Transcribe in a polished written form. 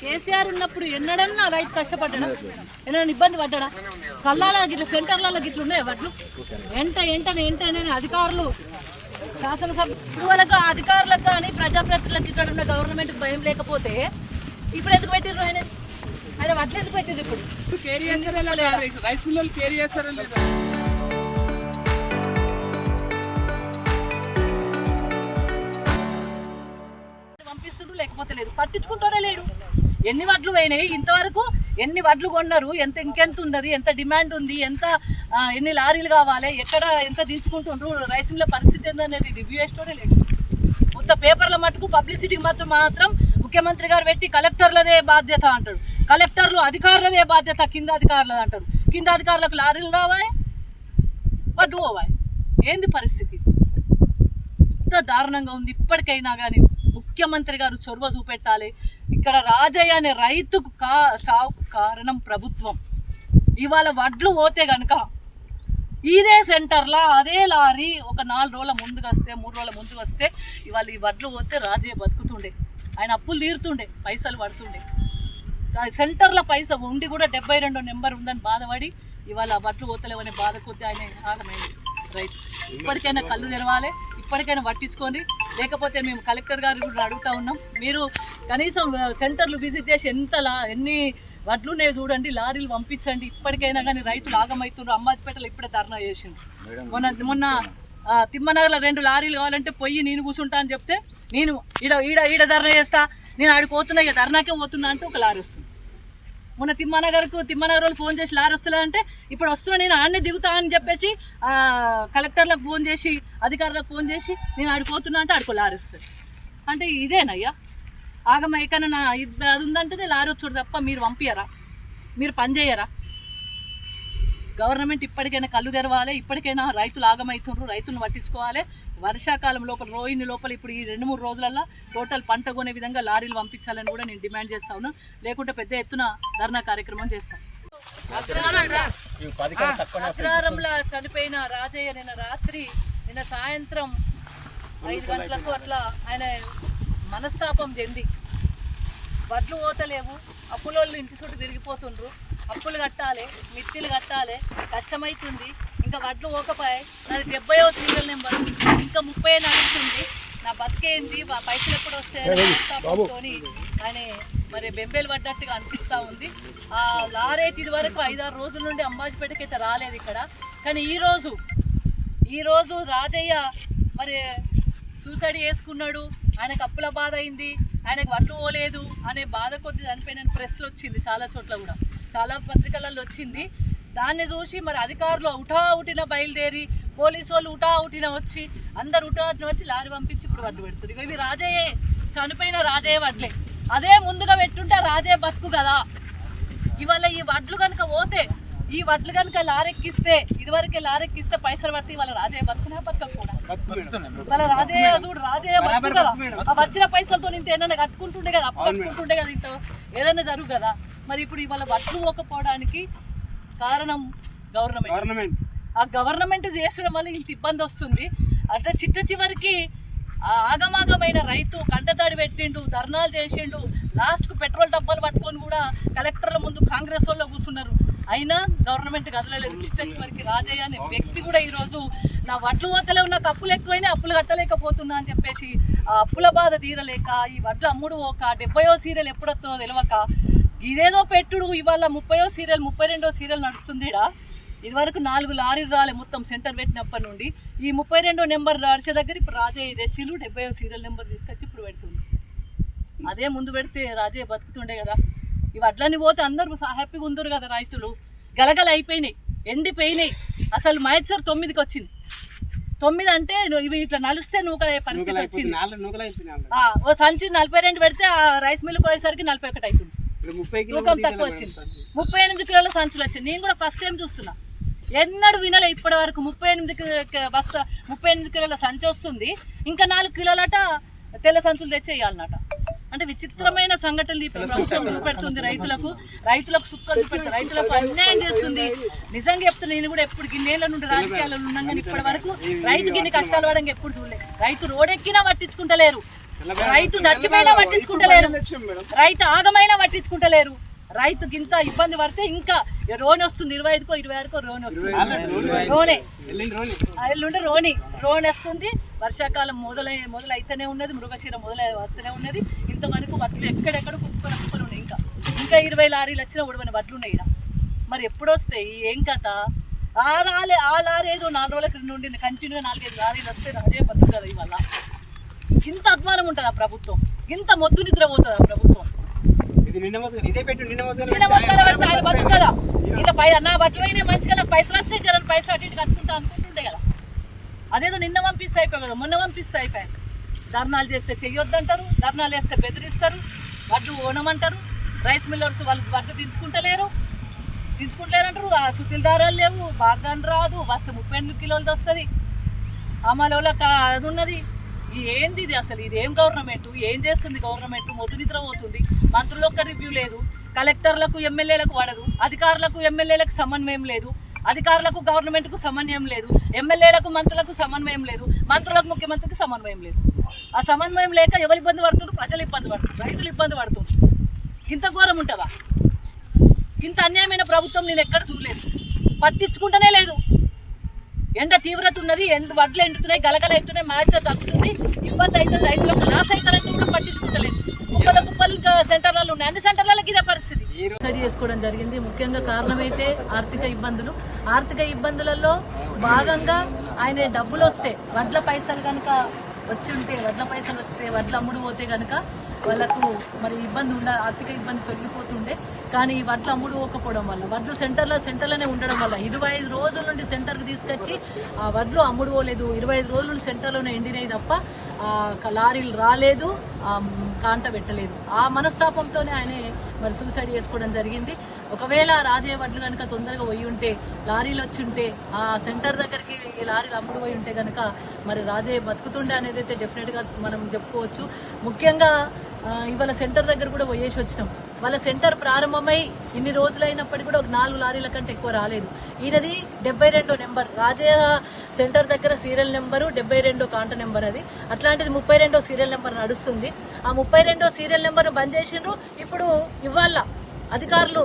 కేసీఆర్ ఉన్నప్పుడు ఎన్నడన్నా రైతు కష్టపడ్డా, ఎన్నడన్నా ఇబ్బంది పడ్డా? కళ్ళాల గిట్ల సెంటర్లలో గిట్ల ఉన్నాయి వడ్లు. ఏంటనే అధికారులు శాసనసభ వాళ్ళకు అధికారులకు కానీ ప్రజాప్రతినిధులకు ఇక్కడ ఉన్న గవర్నమెంట్కి భయం లేకపోతే ఇప్పుడు ఎందుకు పెట్టిర్రు? ఆయన వడ్లు ఎందుకు పెట్టింది? ఇప్పుడు పంపిస్తుడు లేకపోతే లేదు, పట్టించుకుంటాడే లేడు. ఎన్ని వడ్లు పోయినాయి ఇంతవరకు, ఎన్ని వడ్లు కొన్నారు, ఇంకెంత ఉన్నది, ఎంత డిమాండ్ ఉంది, ఎన్ని లారీలు కావాలి, ఎక్కడ ఎంత దించుకుంటుండ్రు, రైస్ మిల్ల పరిస్థితి ఏందనేది రివ్యూ చేసేటోడే లేదు. కొత్త పేపర్ల మటుకు పబ్లిసిటీకి మాత్రం ముఖ్యమంత్రి గారు పెట్టి కలెక్టర్లదే బాధ్యత అంటాడు. కలెక్టర్లు అధికారులదే బాధ్యత, కింద అధికారులది అంటారు. కింద అధికారులకు లారీలు రావాయి, వడ్లు పోవాయి. ఏంది పరిస్థితి? ఇంత దారుణంగా ఉంది. ఇప్పటికైనా కానీ ముఖ్యమంత్రి గారు చొరవ చూపెట్టాలి. ఇక్కడ రాజయ్య అనే రైతుకు సావుకు కారణం ప్రభుత్వం. ఇవాళ వడ్లు పోతే కనుక ఇదే సెంటర్లో అదే లారీ ఒక 4 రోజుల ముందుకు వస్తే, 3 రోజుల ముందుకు వస్తే ఇవాళ ఈ వడ్లు పోతే రాజయ్య బతుకుతుండే, ఆయన అప్పులు తీరుతుండే, పైసలు పడుతుండే. సెంటర్లో పైస ఉండి కూడా 72 నెంబర్ ఉందని బాధపడి ఇవాళ వడ్లు పోతలేవనే బాధ కొద్ది ఆయన ఆగమైంది రైతు. ఇప్పటికైనా కళ్ళు తెరవాలి, ఇప్పటికైనా పట్టించుకోండి. లేకపోతే మేము కలెక్టర్ గారు కూడా అడుగుతా ఉన్నాం, మీరు కనీసం సెంటర్లు విజిట్ చేసి ఎన్ని వడ్లు ఉన్నాయో చూడండి, లారీలు పంపించండి. ఇప్పటికైనా కానీ రైతులు ఆగమవుతున్నారు. అమ్మాజిపేటలో ఇప్పుడే ధర్నా చేసింది. మొన్న తిమ్మనగర్లో 2 లారీలు కావాలంటే పొయ్యి నేను కూర్చుంటా అని చెప్తే, నేను ఈడ ధర్నా చేస్తా, నేను ఆడికి పోతున్నా, ఇక ధర్నాకే పోతున్నా అంటే ఒక లారీ వస్తుంది. మొన్న తిమ్మనగర్ వాళ్ళు ఫోన్ చేసి లారీ వస్తున్నా అంటే ఇప్పుడు వస్తున్నా, నేను ఆడనే దిగుతా అని చెప్పేసి కలెక్టర్లకు ఫోన్ చేసి, అధికారులకు ఫోన్ చేసి నేను ఆడిపోతున్నా అంటే ఆడుకో లారీ వస్తుంది. అంటే ఇదేనయ్యా ఆగమ? ఎక్కడన్నా అది ఉందంటేనే లారీ వచ్చాడు తప్ప మీరు పంపించరా? మీరు పని చేయరా? గవర్నమెంట్ ఇప్పటికైనా కళ్ళు తెరవాలి. ఇప్పటికైనా రైతులు ఆగమవుతున్నారు, రైతులను పట్టించుకోవాలి. వర్షాకాలం లోపల, రోహిణి లోపల ఇప్పుడు ఈ 2-3 రోజులలో టోటల్ పంట కొనే విధంగా లారీలు పంపించాలని కూడా నేను డిమాండ్ చేస్తా ఉన్నా. లేకుంటే పెద్ద ఎత్తున ధర్నా కార్యక్రమం చేస్తాం. అగ్రహారంలో చనిపోయిన రాజయ్య నిన్న సాయంత్రం 5 గంటలకు అట్లా ఆయన మనస్తాపం చెంది, వడ్లు పోతలేవు, అప్పులోళ్ళు ఇంటి చుట్టూ తిరిగిపోతుండ్రు, అప్పులు కట్టాలి, మిత్తిలు కట్టాలి, కష్టమవుతుంది, ఇంకా వడ్లు పోకపోయాయి, నాది 70వ సీరియల్ నెంబర్, ఇంకా 30 నడుస్తుంది, నా బతికేంది, పైసలు ఎప్పుడు వస్తాయని ఆయన మరి బెంబేలు పడ్డట్టుగా అనిపిస్తూ ఉంది. ఆ లారీ అయితే ఇది వరకు 5-6 రోజుల నుండి అంబాజీపేటకి అయితే రాలేదు ఇక్కడ. కానీ ఈరోజు రాజయ్య మరి సూసైడ్ చేసుకున్నాడు, ఆయనకు అప్పుల బాధ అయింది, ఆయనకు వడ్లు పోలేదు అనే బాధ కొద్ది చనిపోయిన ప్రెస్లో వచ్చింది, చాలా చోట్ల కూడా, చాలా పత్రికలలో వచ్చింది. దాన్ని చూసి మరి అధికారులు ఉఠావుటిన బయలుదేరి, పోలీసు వాళ్ళు ఉఠావుటిన వచ్చి, అందరు ఉఠావుటిన వచ్చి లారీ పంపించి ఇప్పుడు వడ్లు పెడుతుంది. ఇవి రాజయ్యే, చనిపోయిన రాజయ్య వడ్లే. అదే ముందుగా పెట్టుంటే రాజయ్య బతుకు కదా. ఇవాళ ఈ వడ్లు కనుక పోతే, ఈ వడ్లు కనుక లారెక్కిస్తే, ఇదివరకే లారెక్కిస్తే పైసలు పడితే ఇవాళ రాజయ్య బతుకునే బతకూడా? వాళ్ళ రాజయ్య చూడు, రాజయ్య బతుకు కదా. ఆ వచ్చిన పైసలతో ఇంత ఏదైనా కట్టుకుంటుండే కదా, అప్పు కట్టుకుంటుండే కదా, ఇంత ఏదైనా జరుగు కదా. మరి ఇప్పుడు ఇవాళ వడ్లు పోకపోవడానికి కారణం గవర్నమెంట్. ఆ గవర్నమెంట్ చేసడం వల్ల ఇంత ఇబ్బంది వస్తుంది. అంటే చివరికి ఆగమాగమైన రైతు కంటతాడి పెట్టిండు, ధర్నాలు చేసిండు, లాస్ట్కు పెట్రోల్ డబ్బాలు పట్టుకొని కూడా కలెక్టర్ల ముందు కాంగ్రెస్ వాళ్ళు కూర్చున్నారు. అయినా గవర్నమెంట్ కదలలేదు. చివరికి రాజయ్య అనే వ్యక్తి కూడా ఈరోజు నా వడ్లు పోతలేవు, నాకు అప్పులు ఎక్కువైనా అప్పులు కట్టలేకపోతున్నా అని చెప్పేసి ఆ అప్పుల బాధ తీరలేక, ఈ వడ్లు అమ్ముడు పోక, 70వ సీరియల్ ఎప్పుడొస్తో తెలియక ఇదేదో పెట్టుడు ఇవాళ 30వ సీరియల్ 32వ సీరియల్ నడుస్తుందిడా. ఇదివరకు 4 లారీలు రాలే మొత్తం సెంటర్ పెట్టినప్పటి నుండి. ఈ 32వ నెంబర్ నడిచే దగ్గర ఇప్పుడు రాజయ్య తెచ్చిలు 70వ సీరియల్ నెంబర్ తీసుకొచ్చి ఇప్పుడు పెడుతుంది. అదే ముందు పెడితే రాజయ్య బతుకుతుండే కదా. ఈ వడ్లన్నీ పోతే అందరూ హ్యాపీగా ఉందరు కదా. రైతులు గలగల అయిపోయినాయి, ఎండిపోయినాయి. అసలు మహేశ్వర్ 9కి వచ్చింది. 9 అంటే ఇవి ఇట్లా నలుస్తే నూకలే పరిస్థితి వచ్చింది. ఓ సంచి 42 పెడితే ఆ రైస్ మిల్లు పోయేసరికి 41 అవుతుంది. తూకం తక్కువ వచ్చింది. 38 కిలోల సంచులు వచ్చింది. నేను కూడా ఫస్ట్ టైం చూస్తున్నా, ఎన్నడూ వినలే ఇప్పటి వరకు. 38 కిలోల సంచి వస్తుంది, ఇంకా 4 కిలోలట తెల్ల సంచులు తెచ్చేయాలన్నట. అంటే విచిత్రమైన సంఘటనలు ఈ ప్రభుత్వం చూపెడుతుంది. రైతులకు సుక్కలు చూపెడుతుంది, రైతులకు అన్యాయం చేస్తుంది. నిజంగా చెప్తున్నా, నేను కూడా ఎప్పుడు గిన్నేళ్ల నుండి రాజకీయాలలో ఉన్నాం కానీ ఇప్పటి వరకు రైతుకి ఇన్ని కష్టాలు పడంగా ఎప్పుడు చూడలేదు. రైతు రోడెక్కినా పట్టించుకుంటలేరు, రైతు చచ్చిపోయినా పట్టించుకుంటలేరు, రైతు ఆగమైనా పట్టించుకుంటలేరు. రైతుకి ఇంత ఇబ్బంది పడితే ఇంకా రోని వస్తుంది, 25కో 26కో రోని వస్తుంది. ఎల్లుండి రోని వస్తుంది. వర్షాకాలం మొదలైతేనే ఉన్నది, మృగశిర మొదలైతేనే ఉన్నది. ఇంతవరకు వడ్లు ఎక్కడెక్కడ కుప్పలు ఉన్నాయి. ఇంకా 20 లారీలు వచ్చినా ఉడవని వడ్లు ఉన్నాయి ఇక్కడ. మరి ఎప్పుడు వస్తాయి, ఏం కథ? ఆ లారీ ఏదో 4 రోజుల క్రితం నుండి కంటిన్యూగా 4-5 లారీలు వస్తే అదే బతుకు కదా. ఇవాళ ఇంత అధ్వానం ఉంటుంది ఆ ప్రభుత్వం, ఇంత మొద్దు నిద్ర పోతుంది ఆ ప్రభుత్వం. ఆయన బతుకు కదా. ఇలా నా బట్టలు అయినా మంచిగా నాకు పైసలు వస్తే జరని పైసలు అటు ఇటు కట్టుకుంటా అనుకుంటుండే కదా. అదేదో నిన్న పంపిస్తే అయిపోయి కదా, మొన్న పంపిస్తే అయిపోయాయి. ధర్నాలు చేస్తే చెయ్యొద్దంటారు, ధర్నాలు వేస్తే బెదిరిస్తారు, వడ్లు ఓనమంటారు. రైస్ మిల్లర్స్ వాళ్ళు వడ్లు దించుకుంటలేరంటారు. ఆ సుతిల దారాలు లేవు, బాగాని రాదు, వస్తే 38 కిలోలది వస్తుంది. అమలులకు అది ఉన్నది. ఏంది ఇది అసలు? ఇది ఏం గవర్నమెంట్? ఏం చేస్తుంది గవర్నమెంట్? మొద్దు నిద్ర పోతుంది. మంత్రులకు రివ్యూ లేదు, కలెక్టర్లకు ఎమ్మెల్యేలకు పడదు, అధికారులకు ఎమ్మెల్యేలకు సమన్వయం లేదు, అధికారులకు గవర్నమెంట్కు సమన్వయం లేదు, ఎమ్మెల్యేలకు మంత్రులకు సమన్వయం లేదు, మంత్రులకు ముఖ్యమంత్రికి సమన్వయం లేదు. ఆ సమన్వయం లేక ఎవరు ఇబ్బంది పడుతున్నారు? ప్రజలు ఇబ్బంది పడుతున్నారు, రైతులు ఇబ్బంది పడుతున్నారు. ఇంత ఘోరం ఉంటుందా? ఇంత అన్యాయమైన ప్రభుత్వం నేను ఎక్కడ చూడలేదు. పట్టించుకుంటూనే లేదు. ఎండ తీవ్రత ఉన్నది, వడ్లు ఎండుతున్నాయి, గలగల అవుతున్నాయి, మ్యాచ్ తగ్గుతుంది, ఇబ్బంది అవుతుంది, రైతులకు లాస్ అవుతారంటే కూడా పట్టించుకుంటలేదు. కుప్పలు ఇంకా సెంటర్లలో ఉన్నాయి, అన్ని సెంటర్లకు ఇదే పరిస్థితి. స్టడీ చేసుకోవడం జరిగింది. ముఖ్యంగా కారణమైతే ఆర్థిక ఇబ్బందులలో భాగంగా ఆయన డబ్బులు వస్తే వడ్ల పైసలు కనుక వడ్లు అమ్ముడు పోతే కనుక వాళ్ళకు మరి ఆర్థిక ఇబ్బంది తొలగిపోతుండే. కానీ ఈ వడ్లు అమ్ముడు పోకపోవడం వల్ల, వడ్లు సెంటర్లోనే ఉండడం వల్ల 25 రోజుల నుండి సెంటర్కి తీసుకొచ్చి ఆ వడ్లు అమ్ముడు పోలేదు. 25 రోజుల నుండి సెంటర్లోనే ఎండినాయి తప్ప లారీలు రాలేదు, కాంట పెట్టలేదు. ఆ మనస్తాపంతోనే ఆయన మరి సూసైడ్ చేసుకోవడం జరిగింది. ఒకవేళ రాజయ్య వడ్లు కనుక తొందరగా పోయి ఉంటే, లారీలు వచ్చి ఉంటే, ఆ సెంటర్ దగ్గరికి లారీలు అమ్ముడు పోయి ఉంటే కనుక మరి రాజయ్య బతుకుతుండే అనేది అయితే డెఫినెట్గా మనం చెప్పుకోవచ్చు. ముఖ్యంగా ఇవాళ సెంటర్ దగ్గర కూడా పోయేసి వచ్చినాం. వాళ్ళ సెంటర్ ప్రారంభమై ఇన్ని రోజులైనప్పటికీ కూడా ఒక 4 లారీల కంటే ఎక్కువ రాలేదు. ఈయనది 72 నెంబర్, రాజయ్య సెంటర్ దగ్గర సీరియల్ నెంబరు 72 కాంట నెంబర్. అది అట్లాంటిది 32 సీరియల్ నెంబర్ నడుస్తుంది. ఆ 32 సీరియల్ నెంబర్ బంద్ చేసిండ్రు. ఇప్పుడు ఇవాళ అధికారులు